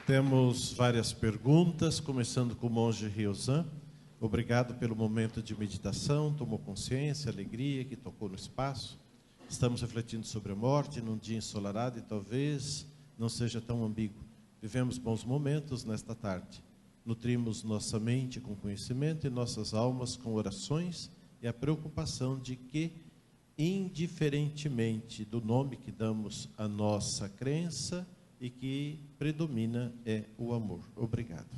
Temos várias perguntas, começando com o monge Ryozan. Obrigado pelo momento de meditação, tomou consciência, alegria que tocou no espaço. Estamos refletindo sobre a morte num dia ensolarado e talvez não seja tão ambíguo. Vivemos bons momentos nesta tarde. Nutrimos nossa mente com conhecimento e nossas almas com orações e a preocupação de que, indiferentemente do nome que damos à nossa crença e que predomina é o amor. Obrigado.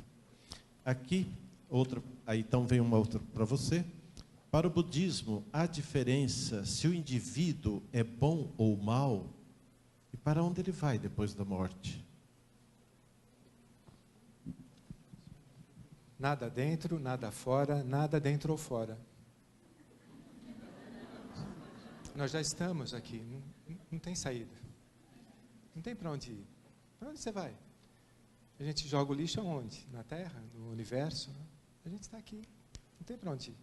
Aqui, então vem uma outra para você. Para o budismo, há diferença se o indivíduo é bom ou mau e para onde ele vai depois da morte? Nada dentro, nada fora, nada dentro ou fora. Nós já estamos aqui, não tem saída. Não tem para onde ir. Para onde você vai? A gente joga o lixo aonde? Na Terra? No universo? A gente está aqui, não tem para onde ir.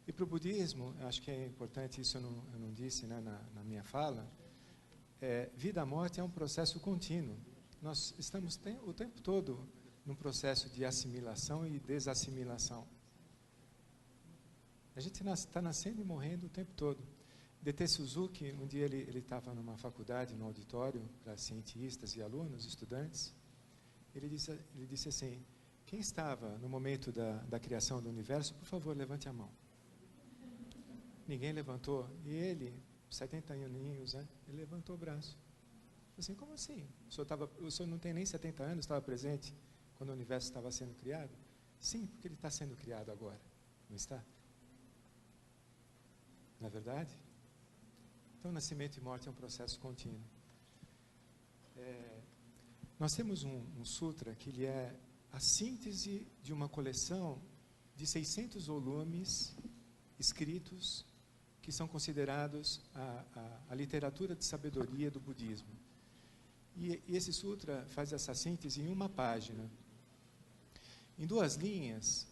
E para o budismo, acho que é importante, isso eu não disse, né, na minha fala, vida-morte é um processo contínuo. Nós estamos o tempo todo num processo de assimilação e desassimilação. A gente está nascendo e morrendo o tempo todo. D.T. Suzuki, um dia ele estava numa faculdade, num auditório para cientistas e alunos, estudantes. Ele disse assim: quem estava no momento da criação do universo, por favor, levante a mão. Ninguém levantou. E ele, 70 aninhos, né, ele levantou o braço. Assim, como assim? O senhor não tem nem 70 anos, estava presente quando o universo estava sendo criado? Sim, porque ele está sendo criado agora, não está? Não é verdade? Então, nascimento e morte é um processo contínuo. Nós temos um sutra que ele é a síntese de uma coleção de 600 volumes escritos que são considerados a literatura de sabedoria do budismo. E esse sutra faz essa síntese em uma página. Em duas linhas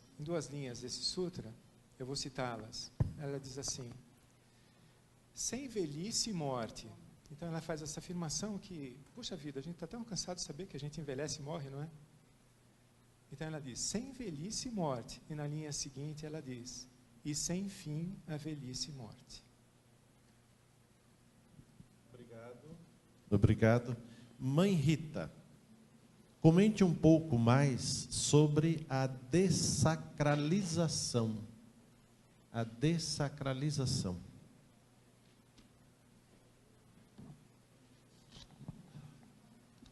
desse sutra, eu vou citá-las. Ela diz assim: sem velhice e morte. Então ela faz essa afirmação que, puxa vida, a gente está tão cansado de saber que a gente envelhece e morre, não é? Então ela diz, sem velhice e morte. E na linha seguinte ela diz, e sem fim a velhice e morte. Obrigado. Mãe Rita, comente um pouco mais sobre a dessacralização. A dessacralização.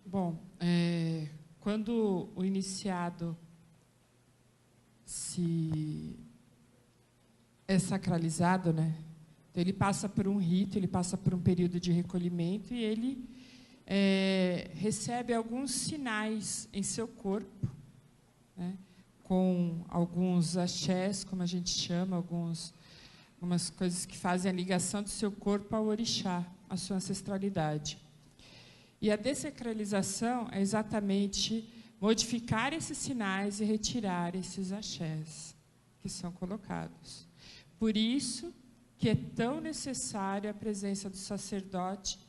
Bom, quando o iniciado é sacralizado, né? Então ele passa por um rito, ele passa por um período de recolhimento e ele recebe alguns sinais em seu corpo, né? Com alguns axés, como a gente chama, algumas coisas que fazem a ligação do seu corpo ao orixá, à sua ancestralidade. E a dessacralização é exatamente modificar esses sinais e retirar esses axés que são colocados. Por isso que é tão necessária a presença do sacerdote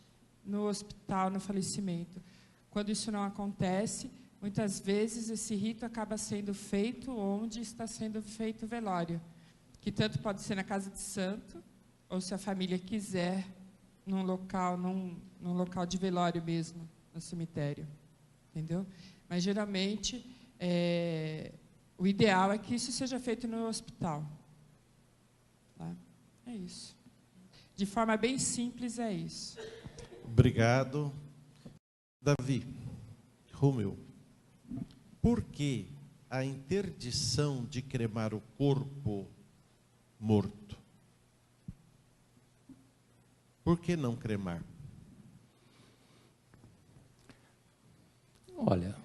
no hospital, no falecimento. Quando isso não acontece, muitas vezes esse rito acaba sendo feito onde está sendo feito o velório, que tanto pode ser na casa de santo, ou se a família quiser, num local de velório mesmo, no cemitério, entendeu? Mas geralmente o ideal é que isso seja feito no hospital, tá? É isso. De forma bem simples é isso. Obrigado, Davi. Rúmel, por que a interdição de cremar o corpo morto? Por que não cremar? Olha,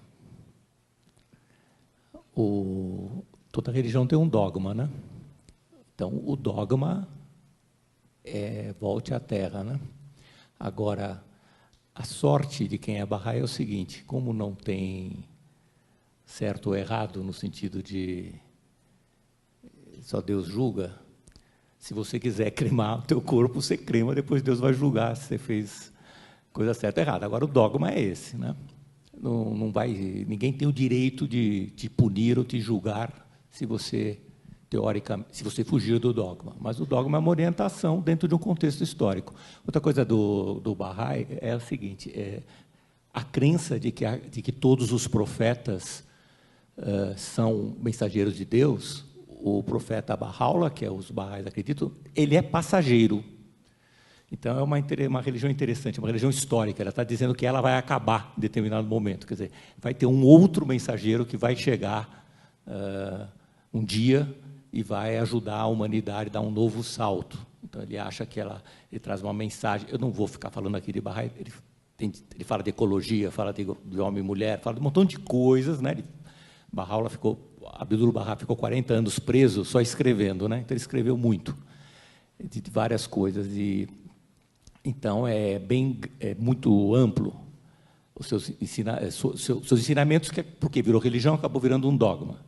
toda religião tem um dogma, né? Então, o dogma é volte à terra, né? Agora, a sorte de quem é Bahá'í é o seguinte, como não tem certo ou errado, no sentido de só Deus julga, se você quiser cremar o teu corpo, você crema, depois Deus vai julgar se você fez coisa certa ou errada. Agora, o dogma é esse, né? não vai, ninguém tem o direito de te punir ou te julgar se você, teoricamente, se você fugir do dogma. Mas o dogma é uma orientação dentro de um contexto histórico. Outra coisa do Bahá'í é o seguinte, a crença de que todos os profetas são mensageiros de Deus. O profeta Bahá'u'lláh, que os Bahá'ís acreditam, ele é passageiro. Então, é uma religião interessante, uma religião histórica. Ela está dizendo que ela vai acabar em determinado momento. Quer dizer, vai ter um outro mensageiro que vai chegar um dia e vai ajudar a humanidade a dar um novo salto. Então, ele acha que ele traz uma mensagem. Eu não vou ficar falando aqui de Bahá'í. Ele fala de ecologia, fala de homem e mulher, fala de um montão de coisas, né? Abdul Baha ficou 40 anos preso só escrevendo, né? Então, ele escreveu muito, de várias coisas. Então, é muito amplo os seus ensinamentos, porque virou religião, acabou virando um dogma.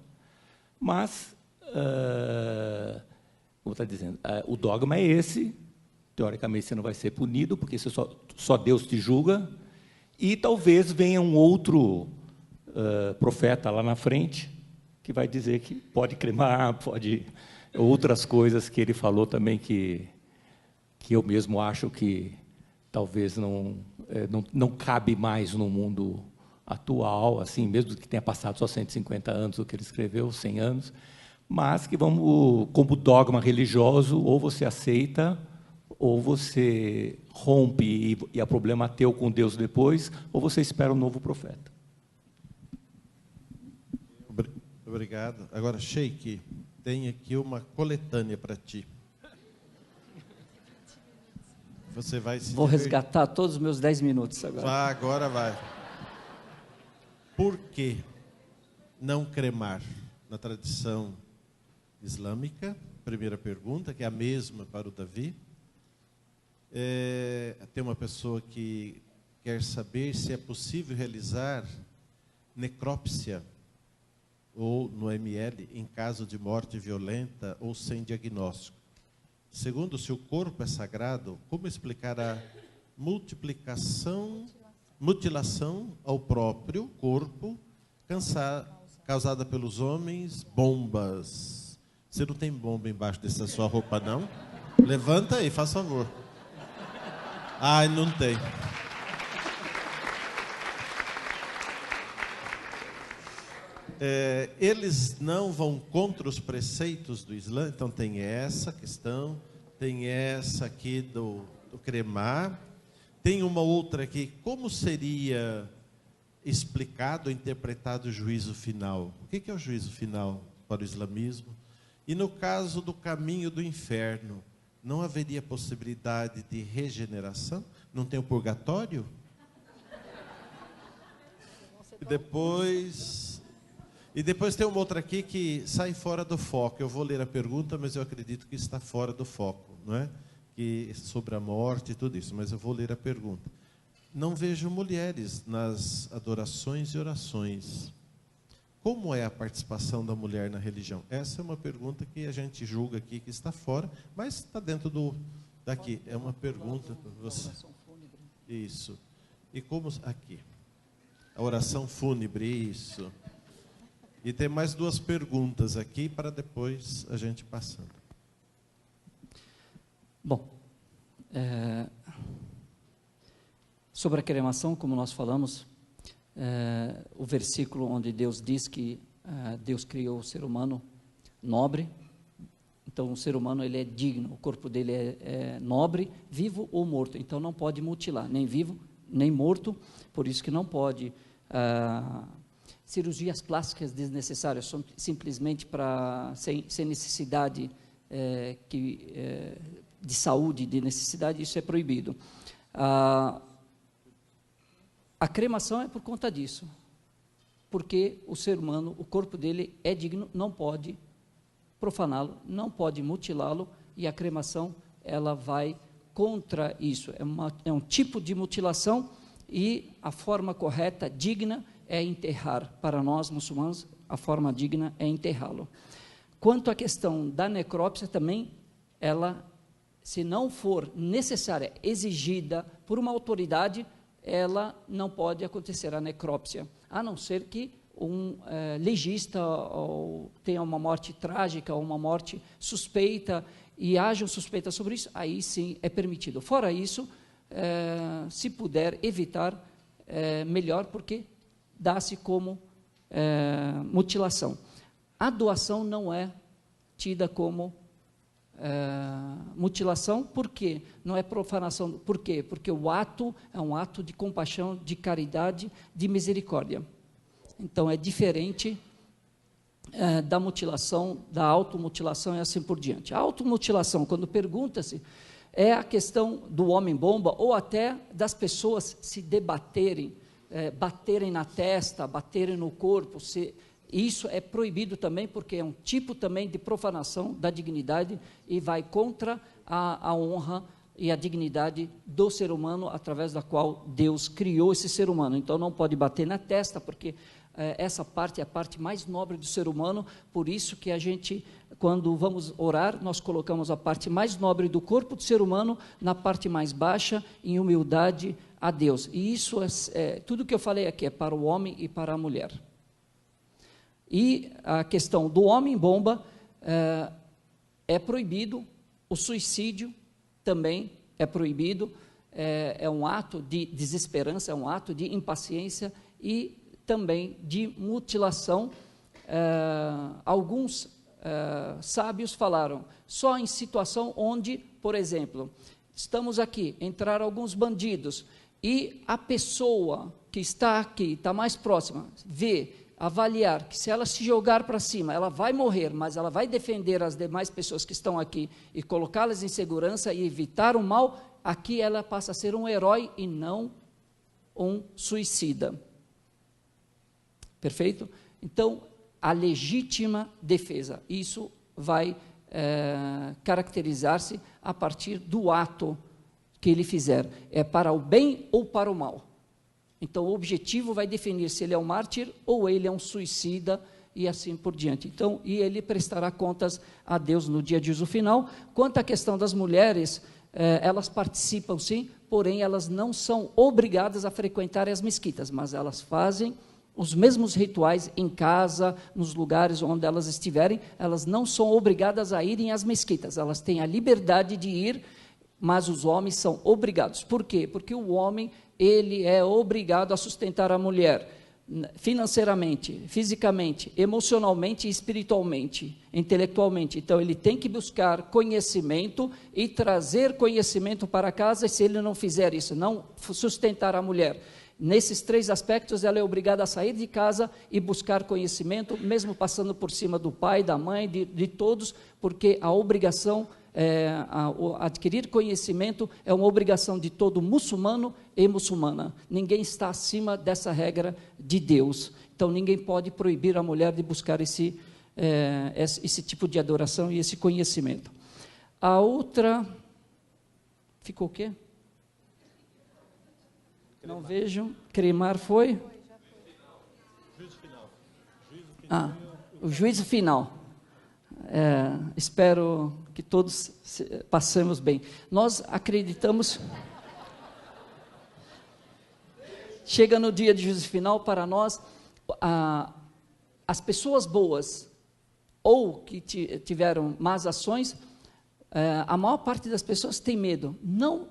Mas, como está dizendo, o dogma é esse, teoricamente você não vai ser punido, porque só Deus te julga, e talvez venha um outro profeta lá na frente, que vai dizer que pode cremar, pode... Outras coisas que ele falou também que eu mesmo acho que talvez não cabe mais no mundo atual, assim, mesmo que tenha passado só 150 anos do que ele escreveu, 100 anos, mas que como dogma religioso, ou você aceita, ou você rompe e há problema teu com Deus depois, ou você espera um novo profeta. Obrigado. Agora, Sheikh, tem aqui uma coletânea para ti. Você vai se Vou resgatar todos os meus 10 minutos agora. Agora vai. Por que não cremar? Na tradição islâmica, primeira pergunta, que é a mesma para o Davi. Tem uma pessoa que quer saber se é possível realizar necrópsia ou no ML em caso de morte violenta ou sem diagnóstico. Segundo, se o corpo é sagrado, como explicar a mutilação ao próprio corpo causada pelos homens, bombas? Você não tem bomba embaixo dessa sua roupa, não? Levanta aí, faz favor. Ai, não tem. Eles não vão contra os preceitos do Islã, então tem essa questão, tem essa aqui do cremar, tem uma outra aqui, como seria explicado, interpretado o juízo final? O que é o juízo final para o islamismo? E no caso do caminho do inferno, não haveria possibilidade de regeneração? Não tem o purgatório? E depois tem uma outra aqui que sai fora do foco. Eu vou ler a pergunta, mas eu acredito que está fora do foco, não é? Que sobre a morte e tudo isso, mas eu vou ler a pergunta. Não vejo mulheres nas adorações e orações. Como é a participação da mulher na religião? Essa é uma pergunta que a gente julga aqui que está fora, mas está dentro daqui. É uma pergunta para você. Isso. E como aqui? A oração fúnebre, isso. E tem mais duas perguntas aqui para depois a gente passando. Bom, sobre a cremação, como nós falamos, o versículo onde Deus diz que Deus criou o ser humano nobre, então o ser humano ele é digno, o corpo dele é nobre, vivo ou morto, então não pode mutilar, nem vivo, nem morto, por isso que não pode... cirurgias plásticas desnecessárias, são simplesmente sem necessidade de saúde, de necessidade, isso é proibido. A cremação é por conta disso, porque o ser humano, o corpo dele é digno, não pode profaná-lo, não pode mutilá-lo, e a cremação ela vai contra isso, é um tipo de mutilação, e a forma correta, digna, é enterrar. Para nós, muçulmanos, a forma digna é enterrá-lo. Quanto à questão da necrópsia, também, ela, se não for necessária, exigida por uma autoridade, ela não pode acontecer a necrópsia, a não ser que um legista ou tenha uma morte trágica ou uma morte suspeita e haja suspeita sobre isso, aí sim é permitido. Fora isso, se puder evitar, melhor, porque dá-se como mutilação. A doação não é tida como mutilação, por quê? Não é profanação, por quê? Porque o ato é um ato de compaixão, de caridade, de misericórdia. Então, é diferente da mutilação, da automutilação e assim por diante. A automutilação, quando pergunta-se, é a questão do homem-bomba ou até das pessoas se debaterem, baterem na testa, baterem no corpo. Isso é proibido também, porque é um tipo também de profanação da dignidade e vai contra a honra e a dignidade do ser humano, através da qual Deus criou esse ser humano. Então, não pode bater na testa, porque essa parte é a parte mais nobre do ser humano, por isso que a gente, quando vamos orar, nós colocamos a parte mais nobre do corpo do ser humano na parte mais baixa, em humildade a Deus. E isso tudo que eu falei aqui é para o homem e para a mulher. E a questão do homem-bomba, é proibido, o suicídio também é proibido, é um ato de desesperança, é um ato de impaciência e também de mutilação. Alguns sábios falaram, só em situação onde, por exemplo, estamos aqui, entraram alguns bandidos, e a pessoa que está aqui, está mais próxima, avaliar que se ela se jogar para cima, ela vai morrer, mas ela vai defender as demais pessoas que estão aqui e colocá-las em segurança e evitar o mal, aqui ela passa a ser um herói e não um suicida. Perfeito? Então, a legítima defesa, isso vai caracterizar-se a partir do ato que ele fizer. É para o bem ou para o mal. Então, o objetivo vai definir se ele é um mártir ou ele é um suicida e assim por diante. Então, e ele prestará contas a Deus no dia de juízo final. Quanto à questão das mulheres, elas participam sim, porém elas não são obrigadas a frequentar as mesquitas, mas elas fazem os mesmos rituais em casa, nos lugares onde elas estiverem, elas não são obrigadas a irem às mesquitas, elas têm a liberdade de ir, mas os homens são obrigados. Por quê? Porque o homem, ele é obrigado a sustentar a mulher financeiramente, fisicamente, emocionalmente e espiritualmente, intelectualmente. Então, ele tem que buscar conhecimento e trazer conhecimento para casa, e se ele não fizer isso, não sustentar a mulher, nesses 3 aspectos, ela é obrigada a sair de casa e buscar conhecimento, mesmo passando por cima do pai, da mãe, de todos, porque a obrigação, adquirir conhecimento é uma obrigação de todo muçulmano e muçulmana. Ninguém está acima dessa regra de Deus. Então, ninguém pode proibir a mulher de buscar esse tipo de adoração e esse conhecimento. A outra... Ficou o quê? Não vejo. Cremar foi? O juízo final. Espero que todos passemos bem. Nós acreditamos... Chega no dia de juízo final, para nós, as pessoas boas ou que tiveram más ações, a maior parte das pessoas tem medo, não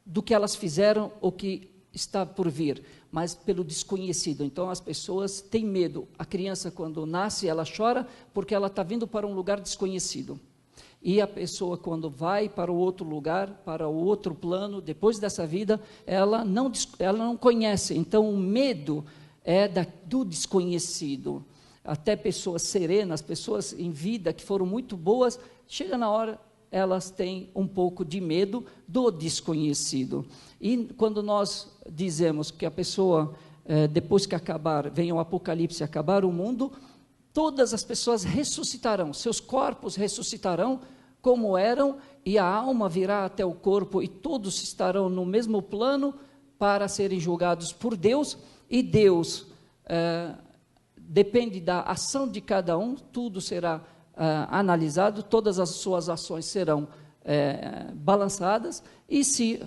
do que elas fizeram ou que está por vir, mas pelo desconhecido. Então, as pessoas têm medo. A criança, quando nasce, ela chora porque ela está vindo para um lugar desconhecido. E a pessoa, quando vai para o outro lugar, para o outro plano, depois dessa vida, ela não conhece. Então, o medo é do desconhecido. Até pessoas serenas, pessoas em vida que foram muito boas, chega na hora, elas têm um pouco de medo do desconhecido. E quando nós dizemos que a pessoa, depois que acabar, vem o apocalipse, acabar o mundo, todas as pessoas ressuscitarão, seus corpos ressuscitarão como eram, e a alma virá até o corpo, e todos estarão no mesmo plano para serem julgados por Deus, e Deus, depende da ação de cada um, tudo será analisado, todas as suas ações serão balançadas, e se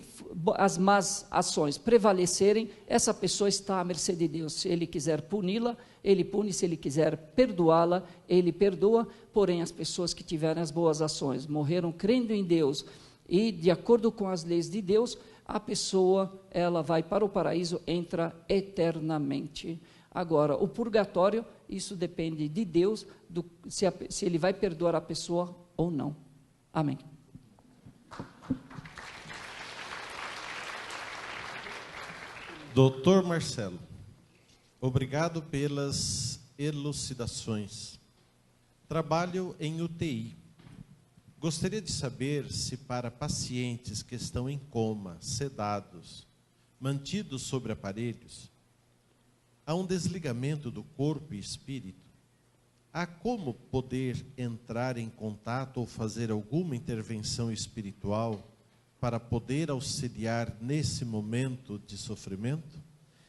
as más ações prevalecerem, essa pessoa está à mercê de Deus. Se Ele quiser puni-la, Ele pune; se Ele quiser perdoá-la, Ele perdoa. Porém, as pessoas que tiverem as boas ações, morreram crendo em Deus e de acordo com as leis de Deus, a pessoa, ela vai para o paraíso, entra eternamente. Agora, o purgatório, isso depende de Deus, se Ele vai perdoar a pessoa ou não. Amém. Doutor Marcelo, obrigado pelas elucidações. Trabalho em UTI. Gostaria de saber se para pacientes que estão em coma, sedados, mantidos sobre aparelhos, há um desligamento do corpo e espírito. Há como poder entrar em contato ou fazer alguma intervenção espiritual para poder auxiliar nesse momento de sofrimento?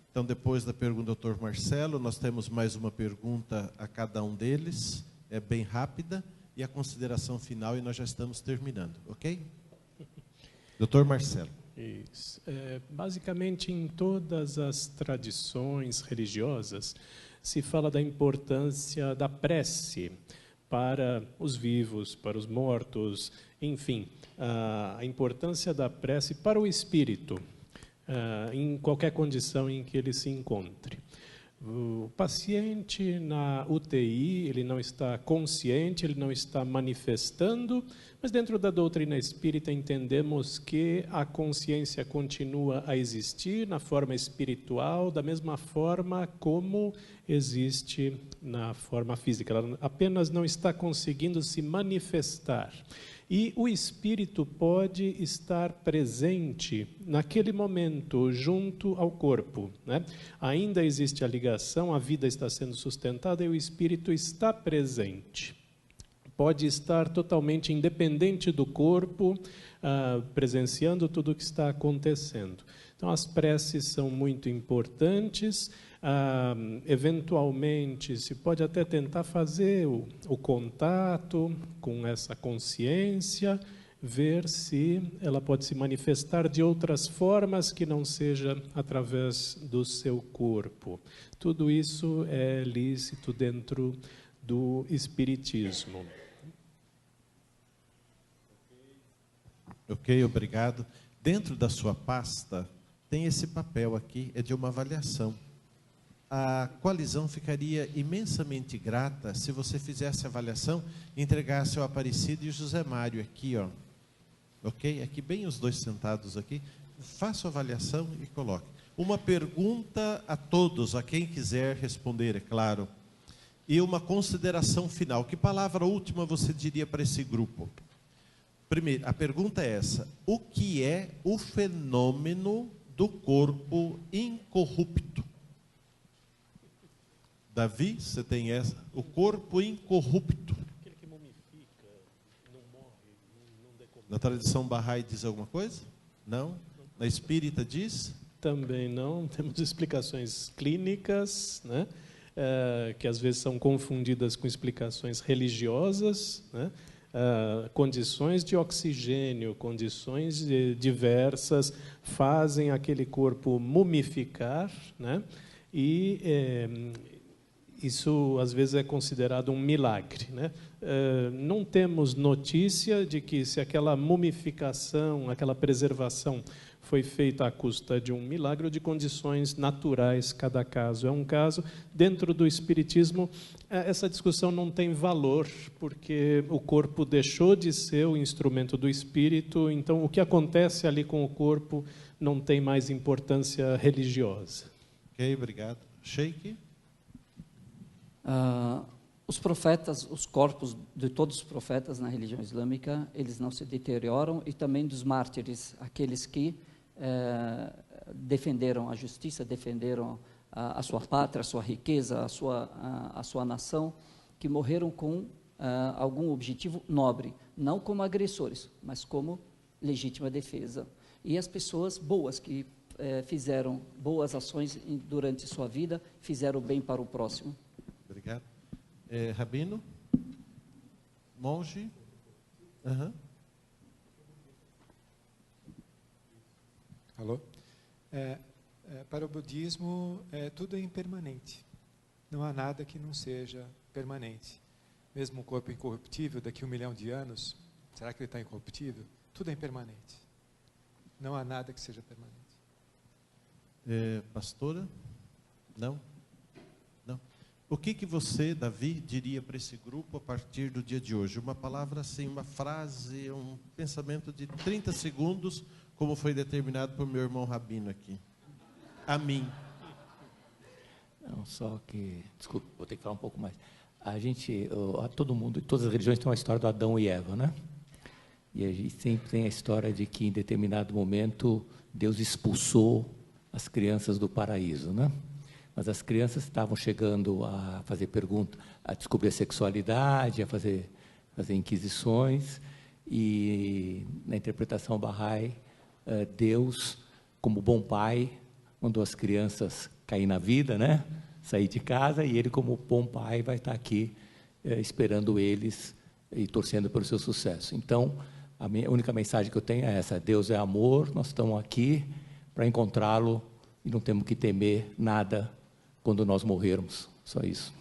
Então, depois da pergunta do Dr. Marcelo, nós temos mais uma pergunta a cada um deles, é bem rápida, e a consideração final, e nós já estamos terminando, ok? Dr. Marcelo. Isso. Basicamente, em todas as tradições religiosas, se fala da importância da prece para os vivos, para os mortos, enfim, a importância da prece para o espírito, em qualquer condição em que ele se encontre. O paciente na UTI, ele não está consciente, ele não está manifestando, mas dentro da doutrina espírita entendemos que a consciência continua a existir na forma espiritual, da mesma forma como existe na forma física. Ela apenas não está conseguindo se manifestar. E o espírito pode estar presente naquele momento, junto ao corpo, né? Ainda existe a ligação, a vida está sendo sustentada e o espírito está presente. Pode estar totalmente independente do corpo, presenciando tudo o que está acontecendo. Então, as preces são muito importantes. Eventualmente, se pode até tentar fazer o contato com essa consciência, ver se ela pode se manifestar de outras formas que não seja através do seu corpo. Tudo isso é lícito dentro do espiritismo. Ok, obrigado. Dentro da sua pasta, tem esse papel aqui, é de uma avaliação. A coalizão ficaria imensamente grata se você fizesse a avaliação e entregasse ao Aparecido e o José Mário aqui, ó. Ok? Aqui bem os dois sentados aqui. Faça a avaliação e coloque. Uma pergunta a todos, a quem quiser responder, é claro. E uma consideração final. Que palavra última você diria para esse grupo? Primeiro, a pergunta é essa: o que é o fenômeno do corpo incorrupto? Davi, você tem essa? O corpo incorrupto. Aquele que mumifica, não morre, não decompõe. Na tradição Bahá'í diz alguma coisa? Não? Na espírita diz? Também não. Temos explicações clínicas, né? Que às vezes são confundidas com explicações religiosas, né? Condições de oxigênio, condições diversas fazem aquele corpo mumificar, né? E isso às vezes é considerado um milagre, né? Não temos notícia de que se aquela mumificação, aquela preservação foi feita à custa de um milagre ou de condições naturais, cada caso é um caso. Dentro do espiritismo, essa discussão não tem valor, porque o corpo deixou de ser o instrumento do espírito, então o que acontece ali com o corpo não tem mais importância religiosa. Ok, obrigado. Sheikh? Os profetas, os corpos de todos os profetas na religião islâmica, eles não se deterioram, e também dos mártires, aqueles que defenderam a justiça, defenderam a sua pátria, a sua riqueza, a sua nação, que morreram com algum objetivo nobre, não como agressores, mas como legítima defesa. E as pessoas boas que fizeram boas ações durante sua vida, fizeram bem para o próximo. Obrigado. Rabino? Monge? Alô? Para o budismo, tudo é impermanente. Não há nada que não seja permanente. Mesmo um corpo incorruptível, daqui a 1 milhão de anos, será que ele está incorruptível? Tudo é impermanente. Não há nada que seja permanente. Pastora? Não? Não. O que você, Davi, diria para esse grupo a partir do dia de hoje? Uma palavra assim, uma frase, um pensamento de 30 segundos, como foi determinado por meu irmão Rabino aqui. A mim. Não, só que... Desculpa, vou ter que falar um pouco mais. Todo mundo, todas as religiões têm uma história do Adão e Eva, né? E a gente sempre tem a história de que, em determinado momento, Deus expulsou as crianças do paraíso, né? Mas as crianças estavam chegando a fazer perguntas, a descobrir a sexualidade, a fazer inquisições, e na interpretação Bahá'í, Deus, como bom pai, mandou as crianças cair na vida, né? Sair de casa, e ele, como bom pai, vai estar aqui esperando eles e torcendo pelo seu sucesso. Então, a única mensagem que eu tenho é essa: Deus é amor, nós estamos aqui para encontrá-lo e não temos que temer nada quando nós morrermos. Só isso.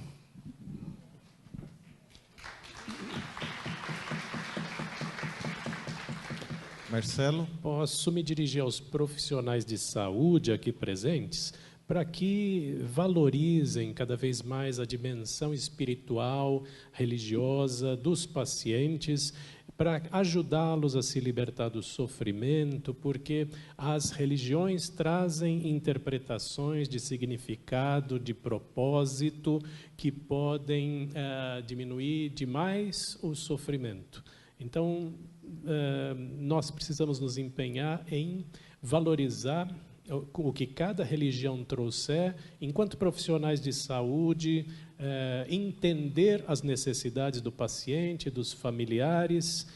Marcelo? Posso me dirigir aos profissionais de saúde aqui presentes para que valorizem cada vez mais a dimensão espiritual, religiosa dos pacientes, para ajudá-los a se libertar do sofrimento, porque as religiões trazem interpretações de significado, de propósito, que podem diminuir demais o sofrimento. Então, nós precisamos nos empenhar em valorizar o que cada religião trouxer, enquanto profissionais de saúde, entender as necessidades do paciente, dos familiares,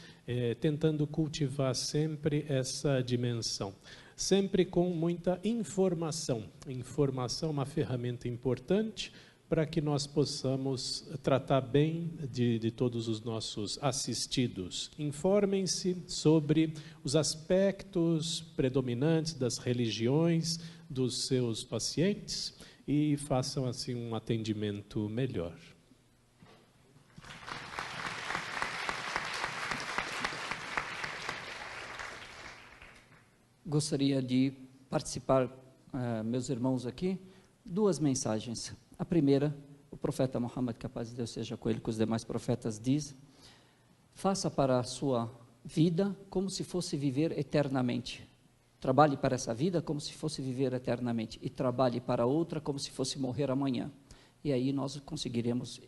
tentando cultivar sempre essa dimensão. Sempre com muita informação. Informação é uma ferramenta importante para que nós possamos tratar bem de todos os nossos assistidos. Informem-se sobre os aspectos predominantes das religiões dos seus pacientes e façam assim um atendimento melhor. Gostaria de participar, meus irmãos aqui, 2 mensagens. A primeira, o profeta Muhammad, que a paz de Deus seja com ele, que os demais profetas diz: faça para a sua vida como se fosse viver eternamente. Trabalhe para essa vida como se fosse viver eternamente, e trabalhe para outra como se fosse morrer amanhã. E aí nós conseguiremos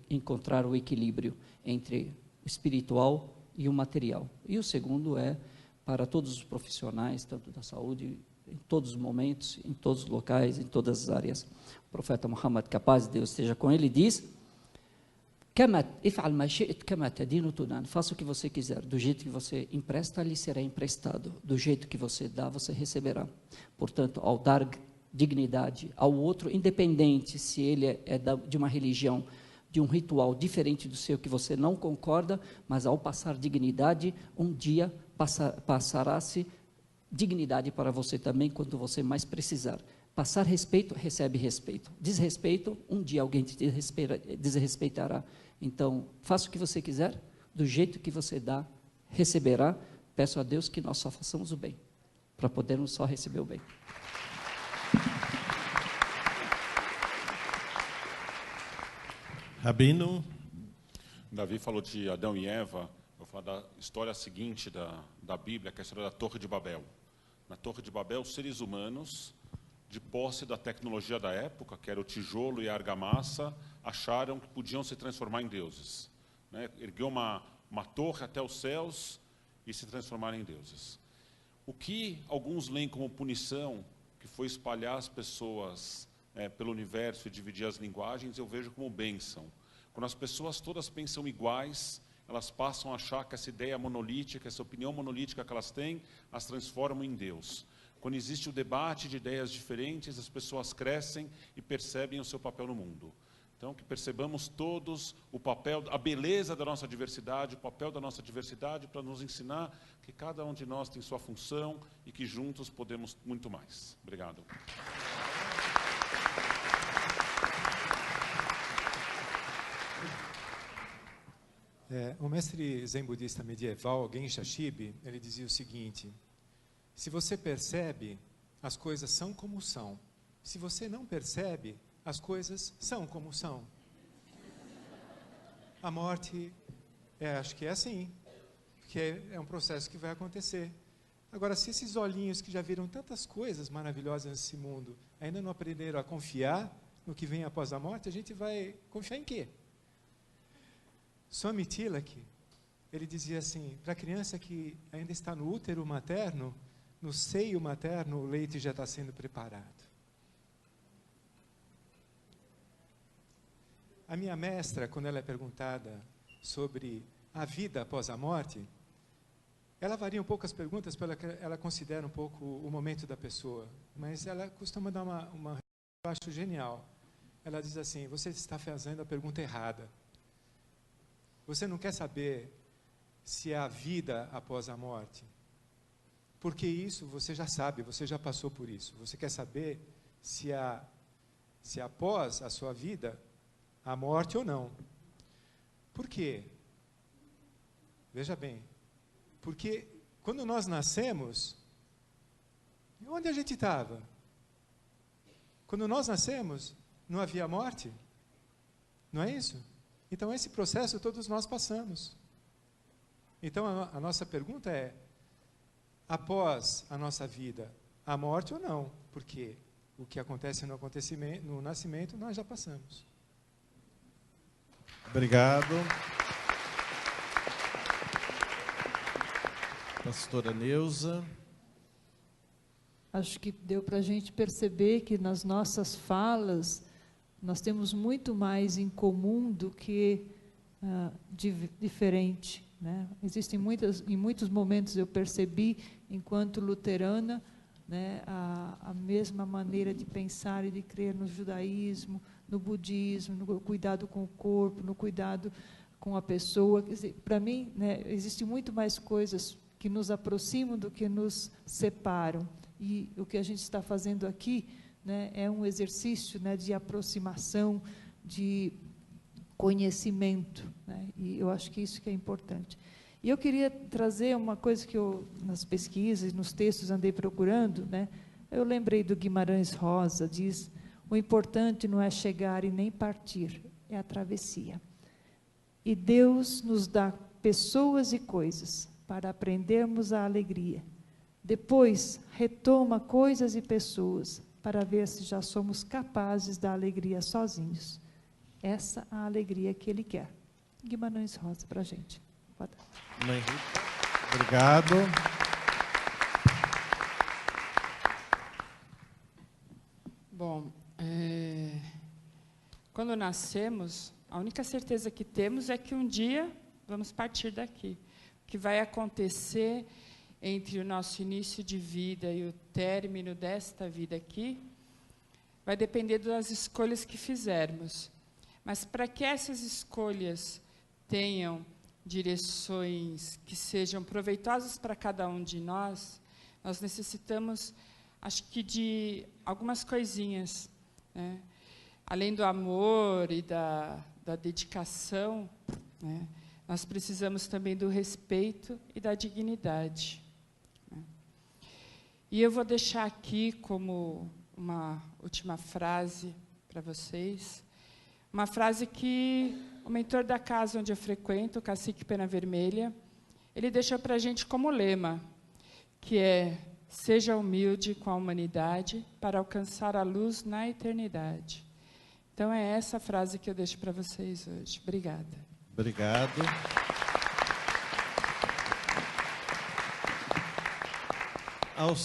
encontrar o equilíbrio entre o espiritual e o material. E o segundo é para todos os profissionais, tanto da saúde, em todos os momentos, em todos os locais, em todas as áreas. O profeta Muhammad, que a paz de Deus esteja com ele, diz: faça o que você quiser, do jeito que você empresta, lhe será emprestado, do jeito que você dá, você receberá. Portanto, ao dar dignidade ao outro, independente se ele de uma religião, de um ritual diferente do seu, que você não concorda, mas ao passar dignidade, um dia passará-se dignidade para você também, quando você mais precisar. Passar respeito, recebe respeito. Desrespeito, um dia alguém te desrespeitará. Então, faça o que você quiser, do jeito que você dá, receberá. Peço a Deus que nós só façamos o bem, para podermos só receber o bem. Rabino? Davi falou de Adão e Eva. Vou falar da história seguinte da Bíblia, que é a história da Torre de Babel. Na Torre de Babel, os seres humanos, de posse da tecnologia da época, que era o tijolo e a argamassa, acharam que podiam se transformar em deuses. Né? Ergueu uma torre até os céus e se transformar em deuses. O que alguns leem como punição, que foi espalhar as pessoas pelo universo e dividir as linguagens, eu vejo como bênção. Quando as pessoas todas pensam iguais, elas passam a achar que essa ideia monolítica, essa opinião monolítica que elas têm, as transformam em Deus. Quando existe o debate de ideias diferentes, as pessoas crescem e percebem o seu papel no mundo. Então, que percebamos todos o papel, a beleza da nossa diversidade, o papel da nossa diversidade para nos ensinar que cada um de nós tem sua função e que juntos podemos muito mais. Obrigado. O mestre zen budista medieval, Gensha Shibi, ele dizia o seguinte: se você percebe, as coisas são como são. Se você não percebe, as coisas são como são. A morte, acho que é assim, porque é um processo que vai acontecer. Agora, se esses olhinhos que já viram tantas coisas maravilhosas nesse mundo, ainda não aprenderam a confiar no que vem após a morte, a gente vai confiar em quê? Swami Tilak, ele dizia assim, para a criança que ainda está no útero materno, no seio materno, o leite já está sendo preparado. A minha mestra, quando ela é perguntada sobre a vida após a morte, ela varia um pouco as perguntas, ela considera um pouco o momento da pessoa, mas ela costuma dar uma eu acho genial. Ela diz assim, você está fazendo a pergunta errada. Você não quer saber se há vida após a morte, porque isso você já sabe, você já passou por isso. Você quer saber se após a sua vida há morte ou não. Por quê? Veja bem, porque quando nós nascemos, onde a gente estava? Quando nós nascemos, não havia morte? Não é isso? Então, esse processo todos nós passamos. Então, a nossa pergunta é, após a nossa vida, há morte ou não? Porque o que acontece no nascimento, nós já passamos. Obrigado. Pastora Neuza. Acho que deu para a gente perceber que nas nossas falas nós temos muito mais em comum do que diferente, né? Existem em muitos momentos eu percebi, enquanto luterana, né, a mesma maneira de pensar e de crer no judaísmo, no budismo, no cuidado com o corpo, no cuidado com a pessoa. Quer dizer, para mim, né, existem muito mais coisas que nos aproximam do que nos separam. E o que a gente está fazendo aqui, né, é um exercício, né, de aproximação, de conhecimento, né, e eu acho que isso que é importante. E eu queria trazer uma coisa que eu, nas pesquisas, nos textos, andei procurando, né, eu lembrei do Guimarães Rosa, diz, o importante não é chegar e nem partir, é a travessia. E Deus nos dá pessoas e coisas para aprendermos a alegria. Depois, retoma coisas e pessoas para ver se já somos capazes da alegria sozinhos. Essa é a alegria que Ele quer. Guimarães Rosa para a gente. Boa tarde. Mãe Rita. Obrigado. Bom, quando nascemos, a única certeza que temos é que um dia vamos partir daqui. O que vai acontecer entre o nosso início de vida e o término desta vida aqui, vai depender das escolhas que fizermos. Mas para que essas escolhas tenham direções que sejam proveitosas para cada um de nós, nós necessitamos, acho que, de algumas coisinhas, né? Além do amor e da dedicação, né? Nós precisamos também do respeito e da dignidade. E eu vou deixar aqui como uma última frase para vocês, uma frase que o mentor da casa onde eu frequento, o cacique Pena Vermelha, ele deixou para a gente como lema, que é, seja humilde com a humanidade para alcançar a luz na eternidade. Então, é essa frase que eu deixo para vocês hoje. Obrigada. Obrigado. Aos